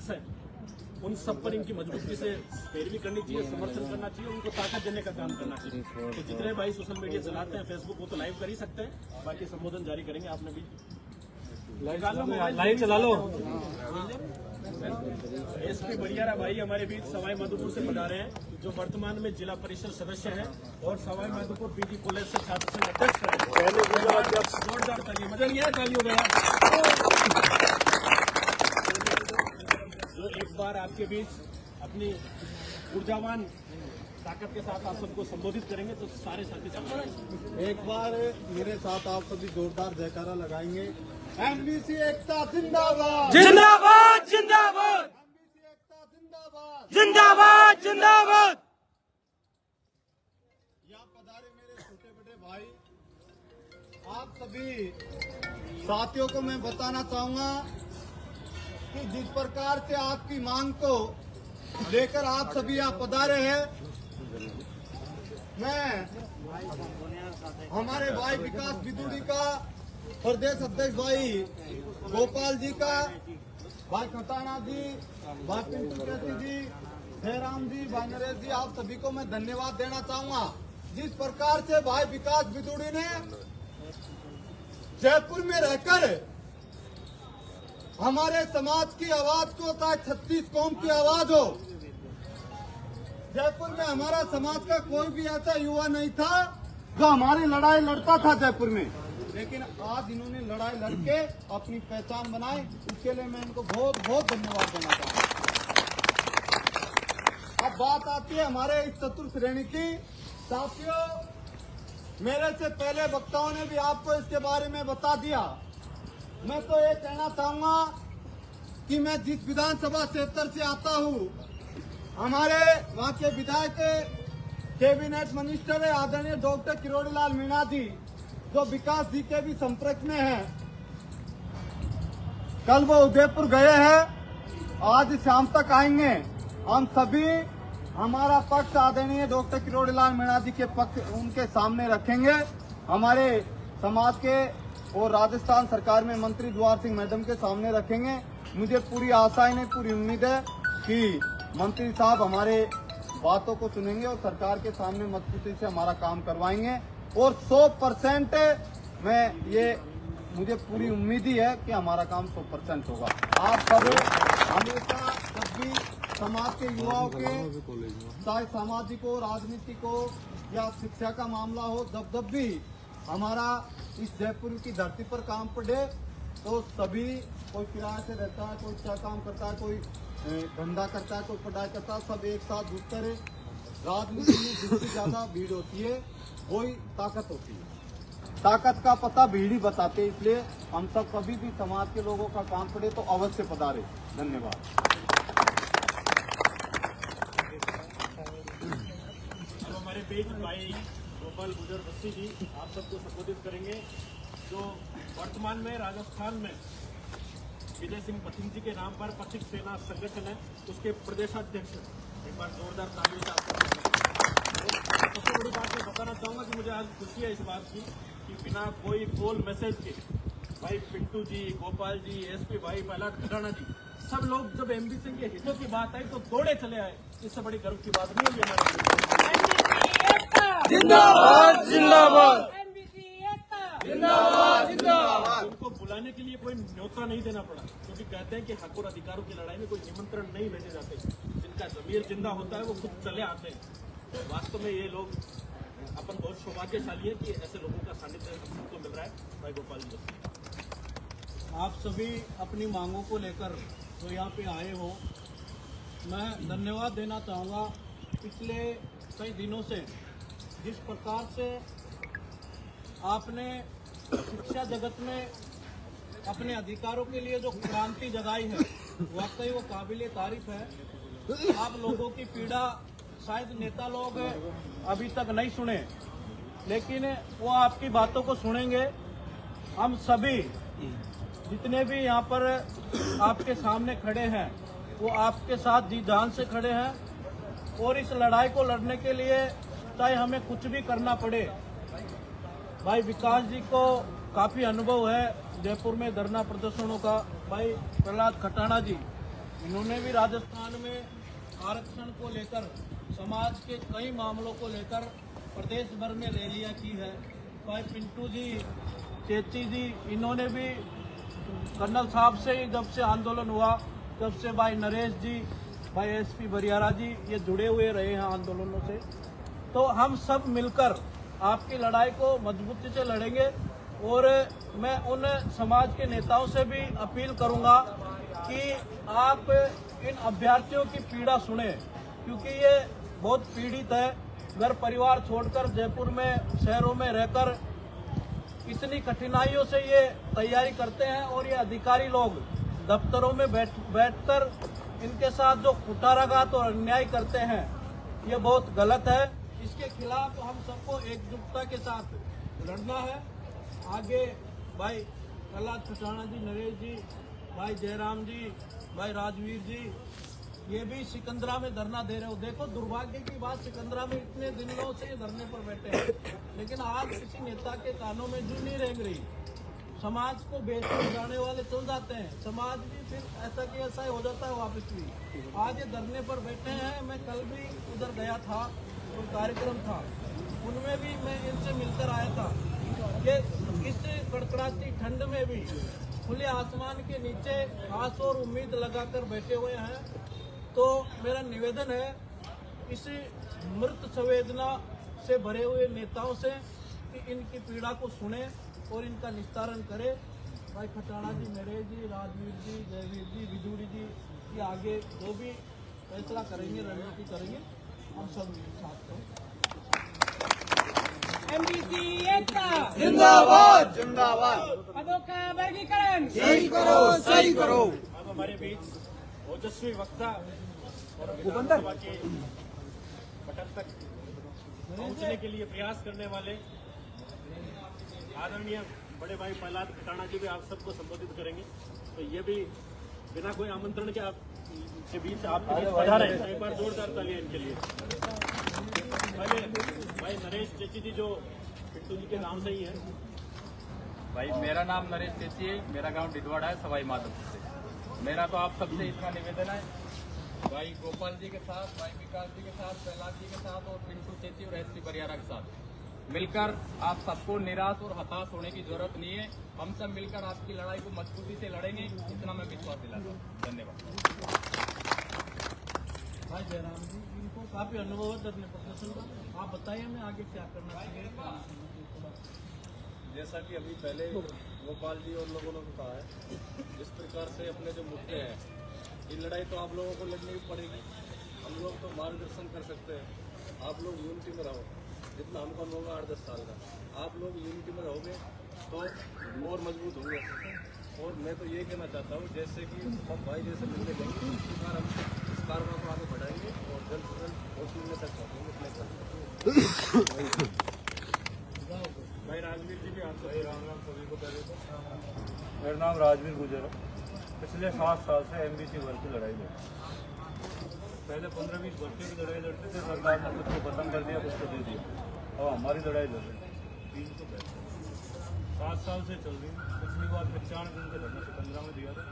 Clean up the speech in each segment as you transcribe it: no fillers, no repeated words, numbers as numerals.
शख्स हैं, उन सब पर इनकी मजबूती से पैरवी करनी चाहिए, समर्थन करना चाहिए, उनको ताकत देने का काम करना चाहिए। तो जितने भाई सोशल मीडिया चलाते हैं, फेसबुक, वो तो लाइव कर ही सकते हैं, बाकी संबोधन जारी करेंगे। आपने भी लाइव चला लो। एसपी बढ़ियारा भाई हमारे बीच सवाई माधोपुर से पधारे हैं, जो वर्तमान में जिला परिषद सदस्य हैं और सवाई माधोपुर पीजी कॉलेज से छात्र संघ अध्यक्ष हैं। जोरदार ताली, मजा नहीं आया ताली हो गया। जो एक बार आपके बीच अपनी ऊर्जावान ताकत के साथ आप सबको संबोधित करेंगे तो सारे साथी चल एक बार मेरे साथ आप सभी जोरदार जयकारा लगाएंगे। एमबीसी एकता जिंदाबाद, जिंदाबाद जिंदाबाद, एमबीसी एकता जिंदाबाद, जिंदाबाद जिंदाबाद। यहाँ पधारे मेरे छोटे बड़े भाई, आप सभी साथियों को मैं बताना चाहूंगा कि जिस प्रकार से आपकी मांग को लेकर आप सभी यहाँ पधारे हैं, मैं हमारे भाई विकास बिदुड़ी का, प्रदेश अध्यक्ष भाई गोपाल जी का, भाई खटाना जी, भाई पिंटू कैसी जी, जयराम जी, भाई नरेश जी, आप सभी को मैं धन्यवाद देना चाहूंगा। जिस प्रकार से भाई विकास बिदुड़ी ने जयपुर में रहकर हमारे समाज की आवाज को, चाहे 36 कौम की आवाज हो, जयपुर में हमारा समाज का कोई भी ऐसा युवा नहीं था जो हमारी लड़ाई लड़ता था जयपुर में, लेकिन आज इन्होंने लड़ाई लड़के अपनी पहचान बनाई। उसके लिए मैं इनको बहुत बहुत धन्यवाद देना चाहता हूँ। अब बात आती है हमारे इस चतुर्थ श्रेणी की। साथियों, मेरे से पहले वक्ताओं ने भी आपको इसके बारे में बता दिया। मैं तो ये कहना चाहूंगा कि मैं जिस विधानसभा क्षेत्र से आता हूँ, हमारे वहाँ के विधायक कैबिनेट मिनिस्टर है आदरणीय डॉक्टर किरोड़ीलाल मीणा जी, जो विकास जी के भी संपर्क में हैं। कल वो उदयपुर गए हैं, आज शाम तक आएंगे। हम सभी हमारा पक्ष आदरणीय डॉक्टर किरोड़ीलाल मीणा जी के पक्ष उनके सामने रखेंगे, हमारे समाज के और राजस्थान सरकार में मंत्री द्वार सिंह मैडम के सामने रखेंगे। मुझे पूरी आशा है, पूरी उम्मीद है कि मंत्री साहब हमारे बातों को सुनेंगे और सरकार के सामने मजबूती से हमारा काम करवाएंगे। और 100% मुझे पूरी उम्मीद ही है कि हमारा काम 100% होगा। आप सब हमेशा जब भी समाज के युवाओं के, चाहे सामाजिक हो, राजनीतिक हो या शिक्षा का मामला हो, जब भी हमारा इस जयपुर की धरती पर काम पड़े तो सभी, कोई किराए से रहता है, कोई क्या काम करता है, कोई धंधा करता है, कोई पढ़ाई करता है, सब एक साथ जुटते रहे। राजनीति में जितनी ज्यादा भीड़ होती है वही ताकत होती है। ताकत का पता भीड़ ही बताते हैं, इसलिए हम सब कभी भी समाज के लोगों का काम पड़े तो अवश्य पधारे। धन्यवाद। अब हमारे बीच भाई गोपाल गुजर बस्सी जी आप सबको संबोधित करेंगे, जो वर्तमान में राजस्थान में विजय सिंह पथिक जी के नाम पर पथिक सेना संगठन है, उसके प्रदेशाध्यक्ष। एक बार जोरदार ताली से सबसे बड़ी बात मैं बताना चाहूंगा कि मुझे आज खुशी है इस बात की कि बिना कोई कॉल मैसेज के भाई पिंटू जी, गोपाल जी, एसपी भाई प्रहलाद खटाना जी, सब लोग जब एमबीसी के हितों की बात आई तो दौड़े चले आए। इससे बड़ी गर्व की बात नहीं होगी हमारे। जिंदाबाद जिंदाबाद, जिंदाबाद जिंदाबाद। उनको बुलाने के लिए कोई न्योता नहीं देना पड़ा, क्योंकि कहते हैं कि हक और अधिकारों की लड़ाई में कोई निमंत्रण नहीं भेजे जाते। जिनका जमीर जिंदा होता है वो खुद चले आते हैं। तो वास्तव में ये लोग, अपन बहुत सौभाग्यशाली है कि ऐसे लोगों का सानिध्य हमको मिल रहा है। भाई गोपाल जी, आप सभी अपनी मांगों को लेकर जो यहाँ पे आए हो, मैं धन्यवाद देना चाहूँगा। पिछले कई दिनों से जिस प्रकार से आपने शिक्षा जगत में अपने अधिकारों के लिए जो क्रांति जगाई है, वाकई वो काबिले तारीफ है। आप लोगों की पीड़ा शायद नेता लोग अभी तक नहीं सुने, लेकिन वो आपकी बातों को सुनेंगे। हम सभी जितने भी यहाँ पर आपके सामने खड़े हैं, वो आपके साथ जी जान से खड़े हैं और इस लड़ाई को लड़ने के लिए चाहे हमें कुछ भी करना पड़े। भाई विकास जी को काफी अनुभव है जयपुर में धरना प्रदर्शनों का। भाई प्रहलाद खटाना जी, इन्होंने भी राजस्थान में आरक्षण को लेकर समाज के कई मामलों को लेकर प्रदेश भर में रैलियां की है। भाई पिंटू जी, चेची जी, इन्होंने भी कर्नल साहब से ही जब से आंदोलन हुआ तब से भाई नरेश जी, भाई एसपी बरियारा जी, ये जुड़े हुए रहे हैं आंदोलनों से। तो हम सब मिलकर आपकी लड़ाई को मजबूती से लड़ेंगे। और मैं उन समाज के नेताओं से भी अपील करूंगा कि आप इन अभ्यर्थियों की पीड़ा सुने, क्योंकि ये बहुत पीड़ित है। घर परिवार छोड़कर जयपुर में, शहरों में रहकर इतनी कठिनाइयों से ये तैयारी करते हैं और ये अधिकारी लोग दफ्तरों में बैठकर इनके साथ जो कुठाराघात और अन्याय करते हैं, ये बहुत गलत है। इसके खिलाफ हम सबको एकजुटता के साथ लड़ना है। आगे भाई प्रहलाद खटाणा जी, नरेश जी, भाई जयराम जी, भाई राजवीर जी, ये भी सिकंदरा में धरना दे रहे हो। देखो दुर्भाग्य की बात, सिकंदरा में इतने दिनों से ये धरने पर बैठे हैं, लेकिन आज किसी नेता के कानों में जू नहीं रेंग रही। समाज को बेचकर जाने वाले चल जाते हैं, समाज भी फिर ऐसा कि ऐसा ही हो जाता है वापस भी। आज ये धरने पर बैठे हैं। मैं कल भी उधर गया था और कार्यक्रम था, उनमें भी मैं इनसे मिलकर आया था। ये इस कड़कड़ाती ठंड में भी खुले आसमान के नीचे आस और उम्मीद लगाकर बैठे हुए हैं। तो मेरा निवेदन है इस मृत संवेदना से भरे हुए नेताओं से कि इनकी पीड़ा को सुने और इनका निस्तारण करे। भाई खटाणा जी, नरेश जी, राजवीर जी, जयवीर जी, विदुरी जी की आगे जो भी फैसला करेंगे, रणनीति करेंगे, हम सब साथ हैं। एमबीसी एकता जिंदाबाद जिंदाबाद। पदों का वर्गीकरण सही करो, सही करो। अब हमारे बीच ओजस्वी वक्ता और विधानसभा के पटल तक पहुंचने के लिए प्रयास करने वाले आदरणीय बड़े भाई प्रहलाद खटाणा जी भी आप सबको संबोधित करेंगे। तो ये भी बिना कोई आमंत्रण के आपके बीच आपके बीच पधारे हैं। एक बार जोरदार तालियां इनके लिए। पहले भाई नरेश चेची जी जो पिंटू जी के नाम से ही है। भाई मेरा नाम नरेश चेची है, मेरा गांव डिडवाड़ा है, सवाई माधोपुर से। मेरा तो आप सबसे इतना निवेदन है, भाई गोपाल जी के साथ, भाई विकास जी के साथ, प्रहलाद जी के साथ और पिंटू चेची और एसपी बरियारा के साथ मिलकर आप सबको निराश और हताश होने की जरूरत नहीं है। हम सब मिलकर आपकी लड़ाई को मजबूती से लड़ेंगे, इतना मैं विश्वास दिलाता हूँ। धन्यवाद। भाई जयराम जी, इनको काफी अनुभव है धरने प्रदर्शन का, आप बताइए हमें आगे क्या करना चाहिए। जैसा कि अभी पहले गोपाल जी और लोगों ने कहा है, जिस प्रकार से अपने जो मुद्दे हैं, ये लड़ाई तो आप लोगों को लड़नी पड़ेगी। हम लोग तो मार्गदर्शन कर सकते हैं, आप लोग यूनिटी में रहो। जितना हमको होगा 8-10 साल का, आप लोग यूनिटी में रहोगे तो और मजबूत होंगे। और मैं तो ये कहना चाहता हूँ, जैसे कि सब भाई जैसे मिलने लेंगे, इस बार हम इस कारवा को आगे बढ़ाएंगे और जल्द से जल्द उस मिलने तक पहुँचेंगे। भाई राजवीर जी भी आप सभी को पहले तो मेरा नाम राजवीर गुजर है। पिछले 7 साल से एमबीसी वर्ग की लड़ाई लड़ी। पहले 15-20 वर्षों की लड़ाई लड़ते थे, सरकार ने कुछ को खत्म कर दिया, कुछ को दे दिया। अब हमारी लड़ाई लड़ रही है 7 साल से चल रही है। पिछली बार 95 दिन का धरना सिकंदरा में दिया था,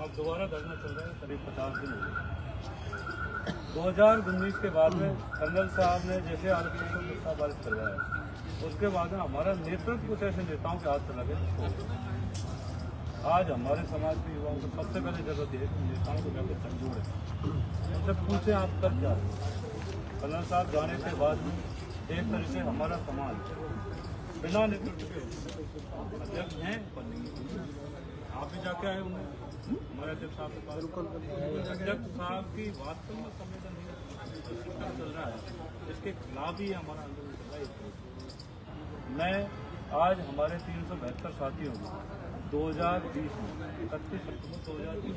अब दोबारा धरना चल रहा है, करीब 50 दिन हो गए। 2019 के बाद में कर्नल साहब ने जैसे आरक्षण को मुद्दा पारित करवाया, उसके बाद में हमारा नेतृत्व कुछ ऐसे नेताओं के हाथ चला गया। आज हमारे समाज के युवाओं को सबसे पहले जरूरत है कि नेताओं को जाकर समझोड़े, उनसे पूछे आप कर क्या रहे। कर्नल साहब जाने के बाद एक तरह से हमारा समाज बिना नेतृत्व के अध्यक्ष हैं, आप भी जाके आए होंगे हमारे अध्यक्ष साहब के पास। अध्यक्ष साहब की वास्तव में संवेदन चल रहा है, इसके खिलाफ ही हमारा आंदोलन चल रहा है। मैं आज हमारे 372 साथी होंगे 2020 में 31 सितंबर 2020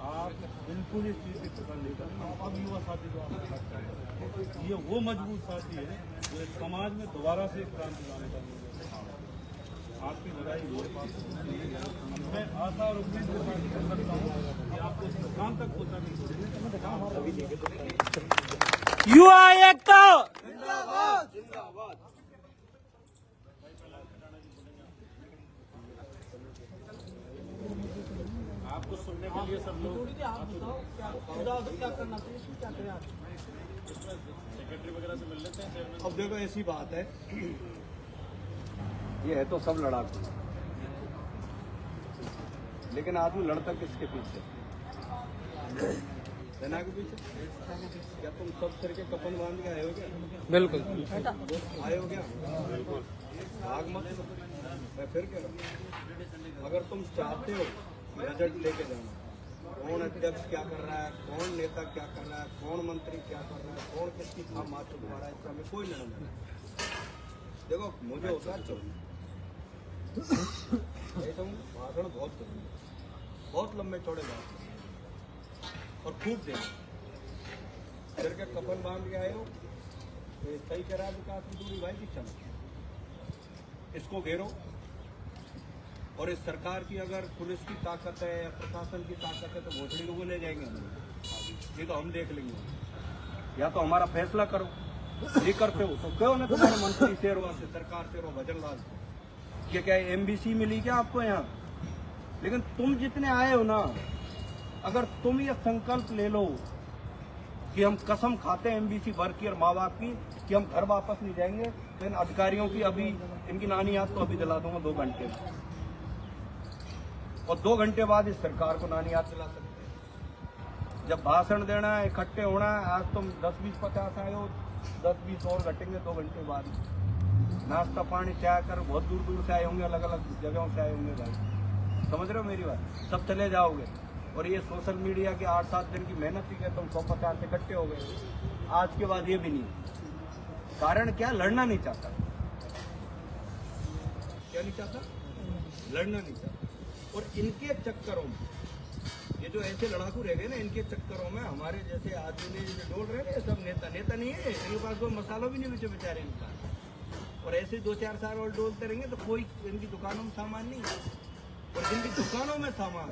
आप बिल्कुल इस चीज़ की पकड़ नहीं करना। अब युवा साथी जो आपके साथ करें, ये वो मजबूत साथी है जो इस समाज में दोबारा से क्रांति लाने का आपकी लड़ाई मेरे पास। मैं आशा और उम्मीद के साथ कर सकता हूँ कि आपको इस मुकाम तक पहुँचा। युवा एकता जिंदाबाद जिंदाबाद। आपको सुनने के लिए सब लोग आप बताओ क्या करना चाहिए, इसमें क्या करें आप? सेक्रेटरी वगैरह से मिल लेते हैं चेयरमैन। अब देखो ऐसी बात है, ये है तो सब लड़ाकू, लेकिन आदमी लड़ता किसके पीछे? सेना के पीछे। क्या तुम सब सिर के कफन बांध के आए हो क्या? बिल्कुल आए हो क्या? भाग मत। मैं फिर कह रहा हूँ, अगर तुम चाहते हो बजट लेके जाना, कौन अध्यक्ष क्या कर रहा है, कौन नेता क्या कर रहा है, कौन मंत्री क्या कर रहा है, कौन किसकी थाम मार चुका रहा है, इसका हमें कोई लेना नहीं। देखो मुझे होता है चौधरी, तुम भाषण बहुत करूँगा, बहुत लंबे चौड़े बात और खूब देना। सिर के कफन बांध के आए हो तो ये सही कह रहा है विकास की दूरी भाई की चलो, इसको घेरो। और इस सरकार की अगर पुलिस की ताकत है या प्रशासन की ताकत है तो भोसड़ी को ले जाएंगे हम, ये तो हम देख लेंगे। या तो हमारा फैसला करो, ये करते हो तो क्यों ना तुम्हारे मंत्री शेरवा से, सरकार शेरवा भजनलाल से, ये क्या एमबीसी मिली क्या आपको यहाँ? लेकिन तुम जितने आए हो ना, अगर तुम ये संकल्प ले लो कि हम कसम खाते हैं एमबीसी वर्ग की और माँ बाप की कि हम घर वापस नहीं जाएंगे, तो इन अधिकारियों की अभी इनकी नानी याद तो अभी दिला दूंगा 2 घंटे में, और 2 घंटे बाद इस सरकार को नानी याद दिला सकते हैं। जब भाषण देना है, इकट्ठे होना है, आज तुम 10, 20, 50 आए हो, 10, 20 और घटेंगे 2 घंटे बाद। नाश्ता पानी चाय कर बहुत दूर दूर से आए होंगे, अलग अलग जगहों से आए होंगे भाई, समझ रहे हो मेरी बात? सब चले जाओगे और ये सोशल मीडिया के 8-7 दिन की मेहनत ही तुम 150 इकट्ठे हो गए, आज के बाद ये भी नहीं। कारण क्या? लड़ना नहीं चाहता। क्या नहीं चाहता? लड़ना नहीं चाहता। और इनके चक्करों में ये जो ऐसे लड़ाकू रह गए ना, इनके चक्करों में हमारे जैसे आदमी ने डोल रहे ना, सब नेता नहीं है, इनके पास कोई मसाला भी नहीं बचे बेचारे इनका। और ऐसे 2-4 साल और डोलते रहेंगे तो कोई इनकी दुकानों में सामान नहीं है। और जिनकी दुकानों में सामान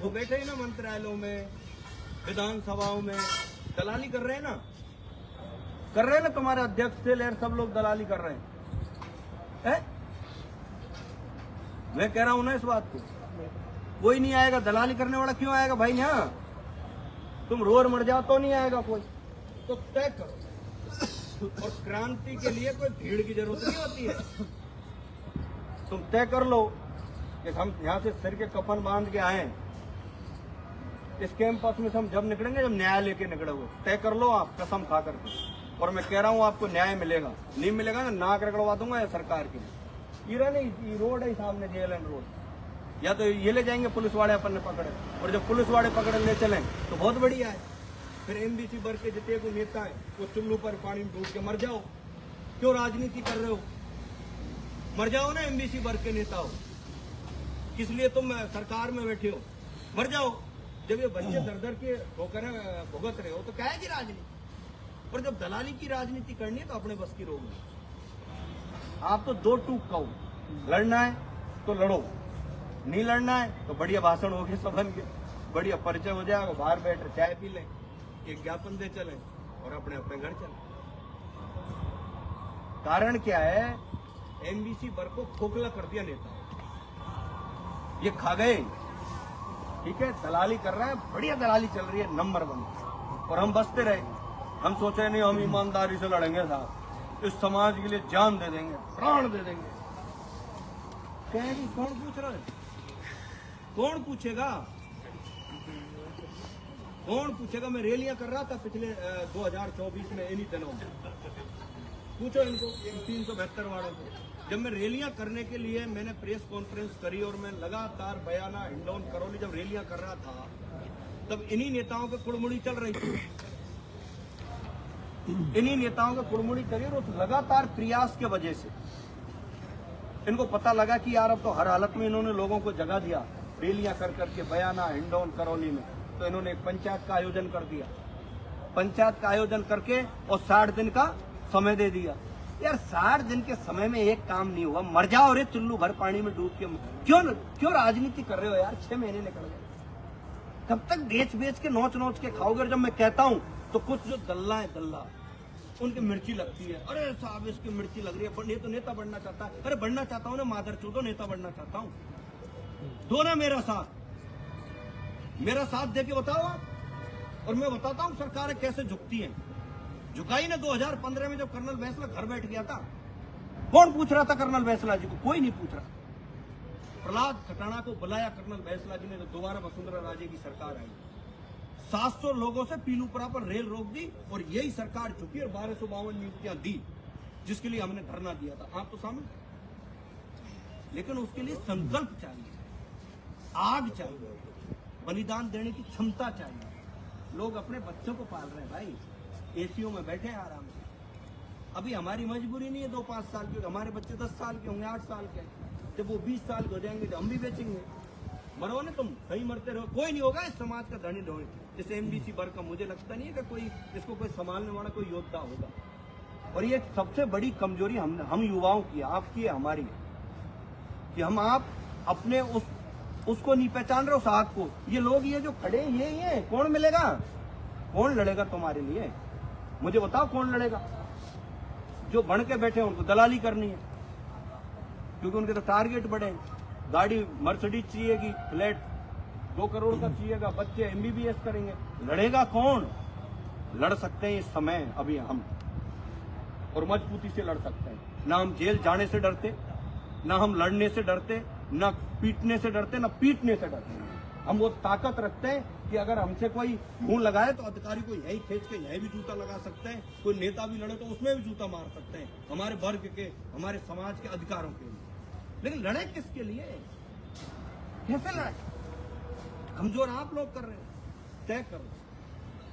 वो बैठे ही ना मंत्रालयों में, विधानसभाओं में दलाली कर रहे हैं ना, तुम्हारे अध्यक्ष से लेकर सब लोग दलाली कर रहे हैं। मैं कह रहा हूं ना इस बात को, कोई नहीं आएगा दलाली करने वाला, क्यों आएगा भाई? यहाँ तुम रोज मर जाओ तो नहीं आएगा कोई, तो तय करो। और क्रांति के लिए कोई भीड़ की जरूरत नहीं होती है, तुम तय कर लो कि हम यहाँ से सिर के कफन बांध के आए, इस कैंपस में से हम जब निकलेंगे, जब न्याय लेके निकलोगे, तय कर लो आप कसम खा करके। और मैं कह रहा हूँ आपको न्याय मिलेगा, नहीं मिलेगा ना नाक रगड़वा दूंगा ये सरकार की। ये नहीं रोड है सामने, JLN रोड, या तो ये ले जाएंगे पुलिस वाले अपन ने पकड़े, और जब पुलिस वाले पकड़े ले चलें तो बहुत बढ़िया है। फिर एमबीसी वर्ग के जितने को नेता है वो चुल्लू पर पानी में डूब के मर जाओ। क्यों राजनीति कर रहे हो? मर जाओ ना, एमबीसी वर्ग के नेता हो, किस लिए तुम सरकार में बैठे हो? मर जाओ। जब ये बच्चे दर दर के होकर भुगत रहे हो तो क्या है कि राजनीति? और जब दलाली की राजनीति करनी है तो अपने बस की रोक लो। आप तो 2 टूक कहो, लड़ना है तो लड़ो, नहीं लड़ना है तो बढ़िया भाषण हो गए सबन के, बढ़िया परिचय हो जाएगा, बाहर बैठ चाय पी लें, एक ज्ञापन दे चलें और अपने अपने घर चलें। कारण क्या है? एमबीसी वर्ग को खोखला कर दिया नेता, ये खा गए, ठीक है, दलाली कर रहा है, बढ़िया दलाली चल रही है नंबर 1, और हम बसते रहे। हम सोचे नहीं हम ईमानदारी से लड़ेंगे साहब, इस समाज के लिए जान दे देंगे, प्राण दे देंगे। कहेंगे कौन पूछ रहा है? कौन पूछेगा? कौन पूछेगा? मैं रैलियां कर रहा था पिछले 2024 में इन्हीं दिनों में, पूछो इनको 372 वालों को। जब मैं रैलियां करने के लिए मैंने प्रेस कॉन्फ्रेंस करी और मैं लगातार बयाना, हिंडौन, करौली जब रैलियां कर रहा था, तब इन्हीं नेताओं की कुड़मुड़ी चल रही थी, इन्हीं नेताओं की कुड़मुड़ी चली। और उस लगातार प्रयास के वजह से इनको पता लगा कि यार अब तो हर हालत में इन्होंने लोगों को जगह दिया, रैलियां कर करके बयाना, हिंडौन, करौली में, तो इन्होंने एक पंचायत का आयोजन कर दिया। पंचायत का आयोजन करके और 60 दिन का समय दे दिया। यार 60 दिन के समय में एक काम नहीं हुआ, मर जाओ रे चुल्लू भर पानी में डूब के। क्यों राजनीति कर रहे हो यार? 6 महीने निकल गए, कब तक बेच के नोच के खाओगे? जब मैं कहता हूँ तो कुछ जो दल्ला है, दल्ला उनकी मिर्ची लगती है, अरे साहब इसकी मिर्ची लग रही है, ये तो नेता बनना चाहता है। अरे बनना चाहता हूँ ना मादर चोदो, नेता बनना चाहता हूँ, दो ना मेरा साथ। मेरा साथ दे के बताओ आप, और मैं बताता हूँ सरकारें कैसे झुकती हैं। झुकाई ने 2015 में जब कर्नल बैंसला घर बैठ गया था, कौन पूछ रहा था कर्नल बैंसला जी को? कोई नहीं पूछ रहा। प्रहलाद खटाना को बुलाया कर्नल बैंसला जी ने, तो दोबारा वसुंधरा राजे की सरकार आई, 700 लोगों से पीलूपुरा पर रेल रोक दी, और यही सरकार झुकी और 1252 नियुक्तियां दी, जिसके लिए हमने धरना दिया था। आप तो शामिल, लेकिन उसके लिए संकल्प चाहिए, आग चाहिए, बलिदान देने की क्षमता चाहिए। लोग अपने बच्चों को पाल रहे हैं भाई, एसीओ में बैठे हैं आराम से। अभी हमारी मजबूरी नहीं है 2-5 साल की, हमारे बच्चे 10 साल के होंगे, 8 साल के, जब वो 20 साल के हो जाएंगे तो हम भी बेचेंगे। मरो ना तुम, सही मरते रहो, कोई नहीं होगा इस समाज का धनी ढोई। इस एमबीसी वर्ग का मुझे लगता नहीं है कि कोई इसको कोई संभालने वाला कोई योद्धा होगा। और ये सबसे बड़ी कमजोरी हम युवाओं की, आपकी है, हमारी है, कि हम आप अपने उसको नहीं पहचान रहे, उस हाथ को। ये लोग ये जो खड़े ये ही है, कौन मिलेगा, कौन लड़ेगा तुम्हारे लिए? मुझे बताओ कौन लड़ेगा? जो बन के बैठे हैं उनको दलाली करनी है, क्योंकि उनके तो टारगेट बड़े हैं। गाड़ी मर्सिडीज चाहिएगी, फ्लैट 2 करोड़ का चाहिएगा, बच्चे एमबीबीएस करेंगे, लड़ेगा कौन? लड़ सकते हैं इस समय अभी हम, और मजबूती से लड़ सकते हैं। ना हम जेल जाने से डरते, ना हम लड़ने से डरते, ना पीटने से डरते, ना पीटने से डरते। हम वो ताकत रखते हैं कि अगर हमसे कोई मुंह लगाए तो अधिकारी को यही खींच के यही भी जूता लगा सकते हैं, कोई नेता भी लड़े तो उसमें भी जूता मार सकते हैं, हमारे वर्ग के, हमारे समाज के अधिकारों के लिए। लेकिन लड़े किसके लिए, कैसे लड़े? कमजोर आप लोग कर रहे हैं, तय करो।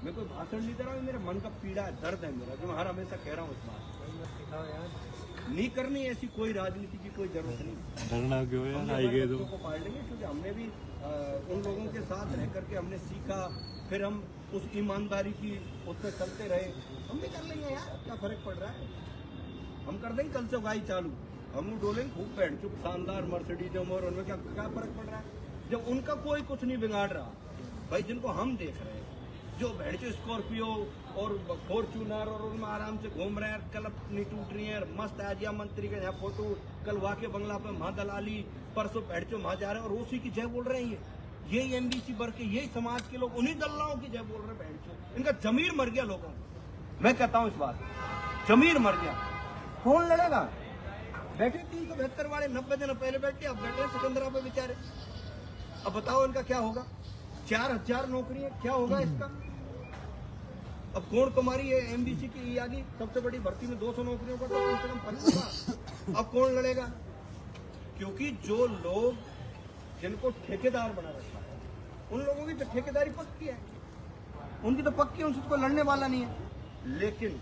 मैं कोई भाषण नहीं दे रहा हूँ, मेरे मन का पीड़ा है, दर्द है मेरा, जो मैं हर हमेशा कह रहा हूँ। इस बात नहीं करनी ऐसी कोई राजनीति की कोई जरूरत नहीं। डरना क्यों यार, हमने आई गए बच्चों को पाल लेंगे, क्योंकि हमने भी उन लोगों के साथ रह करके हमने सीखा, फिर हम उस ईमानदारी की उसमें चलते रहे। हम भी कर लेंगे यार, क्या फर्क पड़ रहा है? हम कर देंगे कल से गाड़ी चालू, हम डोलेंगे खूब बैठ चुप, शानदार मर्सिडीज और उनमें क्या फर्क पड़ रहा है? जब उनका कोई कुछ नहीं बिगाड़ रहा भाई, जिनको हम देख रहे हैं, जो बैठे स्कॉर्पियो और फॉर्च्यूनर और उनमें आराम से घूम रहे हैं, क्लब नहीं टूट रही है, मस्त आजिया मंत्री का यहाँ फोटो, कल वाके बंगला पे वहां दलाली, परसों बैठे वहां जा रहे हैं और उसी की जय बोल रहे हैं। यही एमबीसी वर्ग के, यही समाज के लोग उन्हीं दल्लाओं की जय बोल रहे हैं। बैठे इनका जमीर मर गया लोगों को, मैं कहता हूँ इस बात, जमीर मर गया। कौन लड़ेगा? बैठे 372 वाले 90 दिन पहले बैठे, अब बैठे सिकंदरा पे बेचारे। अब बताओ इनका क्या होगा? 4000 नौकरियां, क्या होगा इसका? अब कौन तुम्हारी है एमबीसी की आ गई सबसे बड़ी भर्ती में 200 नौकरियों का तो कम से कम फर्क होगा। अब कौन लड़ेगा? क्योंकि जो लोग जिनको ठेकेदार बना रखा है, उन लोगों की तो ठेकेदारी पक्की है, उनकी तो पक्की है, उनसे कोई लड़ने वाला नहीं है। लेकिन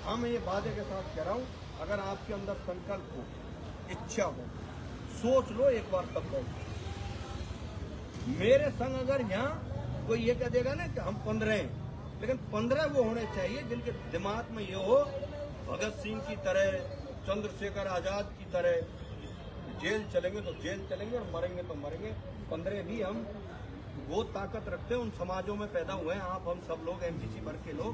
हम ये वादे के साथ कह रहा हूं, अगर आपके अंदर संकल्प हो, इच्छा हो, सोच लो एक बार तब बैठ। मेरे संग अगर यहाँ कोई ये कह देगा ना कि हम 15 हैं, लेकिन 15 वो होने चाहिए जिनके दिमाग में ये हो, भगत सिंह की तरह, चंद्रशेखर आजाद की तरह, जेल चलेंगे तो जेल चलेंगे और मरेंगे तो मरेंगे। 15 भी हम वो ताकत रखते हैं, उन समाजों में पैदा हुए हैं आप, हम सब लोग एमबीसी वर्ग के लोग,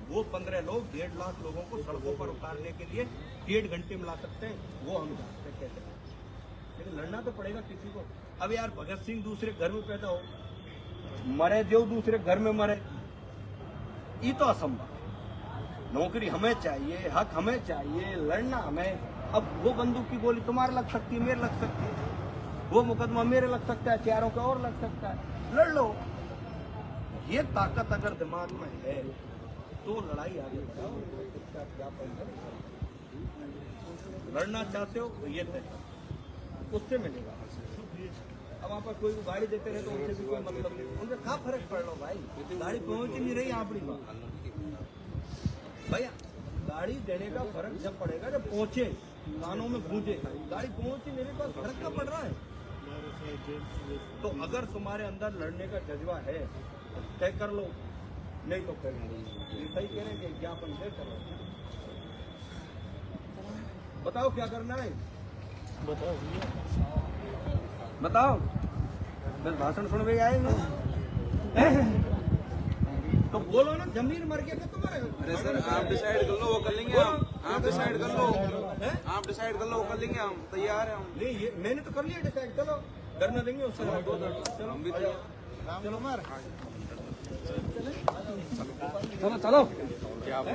वो 15 लोग 1.5 लाख लोगों को सड़कों पर उतारने के लिए 1.5 घंटे में ला सकते हैं, वो हम जानते हैं कैसे। लेकिन लड़ना तो पड़ेगा किसी को। अब यार भगत सिंह दूसरे घर में पैदा हो, मरे जो दूसरे घर में मरे, ये तो असंभव। नौकरी हमें चाहिए, हक हमें चाहिए, लड़ना हमें। अब वो बंदूक की गोली तुम्हारे लग सकती है, मेरे लग सकती है, वो मुकदमा मेरे लग सकता है, चारों का और लग सकता है, लड़ लो। ये ताकत अगर दिमाग में है तो लड़ाई आगे बढ़ाओ। लड़ना चाहते हो तो ये तय उससे मिलेगा। अब आप कोई गाड़ी देते रहे तो उनसे भी कोई मतलब नहीं, उनसे क्या फर्क पड़ रहा भाई? गाड़ी पहुंच ही नहीं रही अपनी बात भैया। गाड़ी देने का फर्क जब पड़ेगा जब पहुंचे, कानों में गूंजे। गाड़ी पहुंच ही नहीं रही, फर्क क्या पड़ रहा है? तो अगर तुम्हारे अंदर लड़ने का जज्बा है तो तय कर लो, नहीं तो कर लो। ये सही कह रहे हैं कि ज्ञापन तय करो। बताओ क्या करना है, बताओ। मैं भाषण सुन के आए तो बोलो ना, जमीन मर गया तो तुम्हारे। अरे सर आप डिसाइड कर लो, वो कर लेंगे हम। आप डिसाइड कर लो, आप डिसाइड कर लो, वो कर लेंगे हम, तैयार है हम। नहीं ये मैंने तो कर लिया डिसाइड, चलो डरना देंगे उससे। चलो क्या आप